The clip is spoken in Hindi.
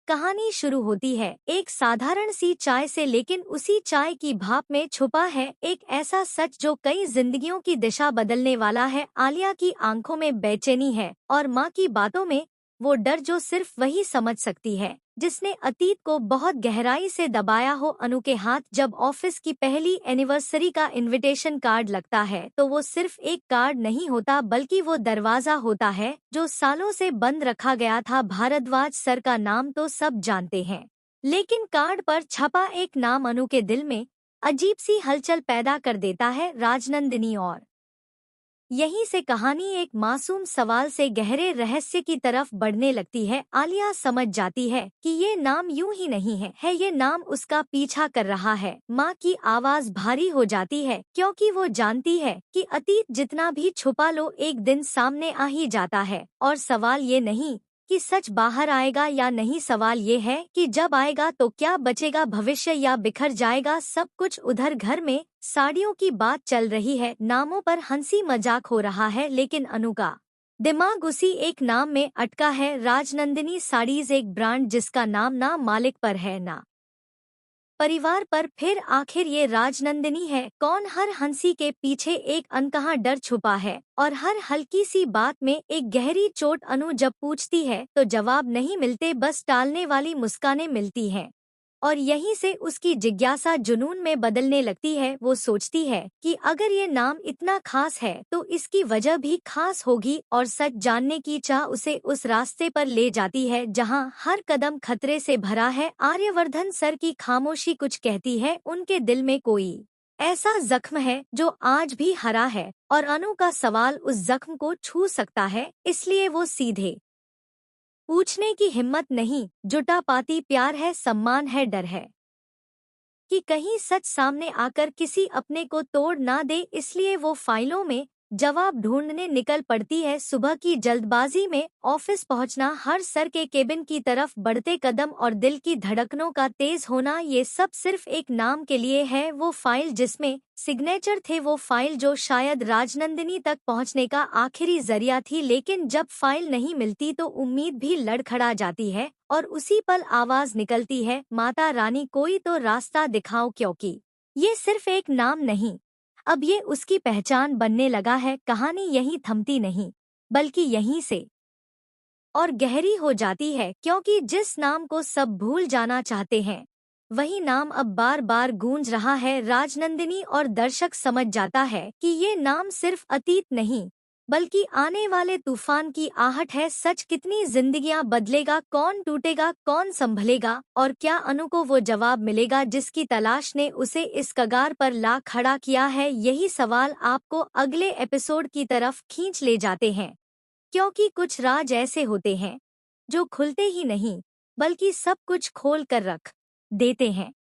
कहानी शुरू होती है एक साधारण सी चाय से, लेकिन उसी चाय की भाप में छुपा है एक ऐसा सच जो कई जिंदगियों की दिशा बदलने वाला है। आलिया की आंखों में बेचैनी है और माँ की बातों में वो डर जो सिर्फ वही समझ सकती है जिसने अतीत को बहुत गहराई से दबाया हो। अनु के हाथ जब ऑफिस की पहली एनिवर्सरी का इनविटेशन कार्ड लगता है तो वो सिर्फ एक कार्ड नहीं होता, बल्कि वो दरवाजा होता है जो सालों से बंद रखा गया था। भारद्वाज सर का नाम तो सब जानते हैं, लेकिन कार्ड पर छपा एक नाम अनु के दिल में अजीब सी हलचल पैदा कर देता है, राजनंदिनी। और यहीं से कहानी एक मासूम सवाल से गहरे रहस्य की तरफ बढ़ने लगती है। आलिया समझ जाती है कि ये नाम यूं ही नहीं है, ये नाम उसका पीछा कर रहा है। माँ की आवाज भारी हो जाती है क्योंकि वो जानती है कि अतीत जितना भी छुपा लो एक दिन सामने आ ही जाता है। और सवाल ये नहीं कि सच बाहर आएगा या नहीं, सवाल ये है कि जब आएगा तो क्या बचेगा, भविष्य या बिखर जाएगा सब कुछ। उधर घर में साड़ियों की बात चल रही है, नामों पर हंसी मजाक हो रहा है, लेकिन अनु का दिमाग उसी एक नाम में अटका है, राजनंदिनी साड़ीज। एक ब्रांड जिसका नाम ना मालिक पर है ना परिवार पर, फिर आखिर ये राजनंदिनी है कौन? हर हंसी के पीछे एक अनकहा डर छुपा है और हर हल्की सी बात में एक गहरी चोट। अनु जब पूछती है तो जवाब नहीं मिलते, बस टालने वाली मुस्कानें मिलती हैं। और यहीं से उसकी जिज्ञासा जुनून में बदलने लगती है। वो सोचती है कि अगर ये नाम इतना खास है तो इसकी वजह भी खास होगी, और सच जानने की चाह उसे उस रास्ते पर ले जाती है जहां हर कदम खतरे से भरा है। आर्यवर्धन सर की खामोशी कुछ कहती है, उनके दिल में कोई ऐसा जख्म है जो आज भी हरा है, और अनु का सवाल उस जख्म को छू सकता है, इसलिए वो सीधे पूछने की हिम्मत नहीं जुटा पाती। प्यार है, सम्मान है, डर है कि कहीं सच सामने आकर किसी अपने को तोड़ ना दे, इसलिए वो फाइलों में जवाब ढूंढने निकल पड़ती है। सुबह की जल्दबाजी में ऑफिस पहुंचना, हर सर के केबिन की तरफ बढ़ते कदम और दिल की धड़कनों का तेज होना, ये सब सिर्फ एक नाम के लिए है। वो फाइल जिसमें सिग्नेचर थे, वो फाइल जो शायद राजनंदिनी तक पहुंचने का आखिरी जरिया थी। लेकिन जब फाइल नहीं मिलती तो उम्मीद भी लड़खड़ा जाती है, और उसी पल आवाज निकलती है, माता रानी कोई तो रास्ता दिखाओ, क्योंकि ये सिर्फ एक नाम नहीं, अब ये उसकी पहचान बनने लगा है। कहानी यहीं थमती नहीं, बल्कि यहीं से और गहरी हो जाती है, क्योंकि जिस नाम को सब भूल जाना चाहते हैं वही नाम अब बार बार गूंज रहा है। राजनंदिनी और दर्शक समझ जाता है कि ये नाम सिर्फ अतीत नहीं, बल्कि आने वाले तूफान की आहट है। सच कितनी जिंदगियां बदलेगा, कौन टूटेगा, कौन संभलेगा, और क्या अनु को वो जवाब मिलेगा जिसकी तलाश ने उसे इस कगार पर ला खड़ा किया है? यही सवाल आपको अगले एपिसोड की तरफ खींच ले जाते हैं, क्योंकि कुछ राज ऐसे होते हैं जो खुलते ही नहीं, बल्कि सब कुछ खोल कर रख देते हैं।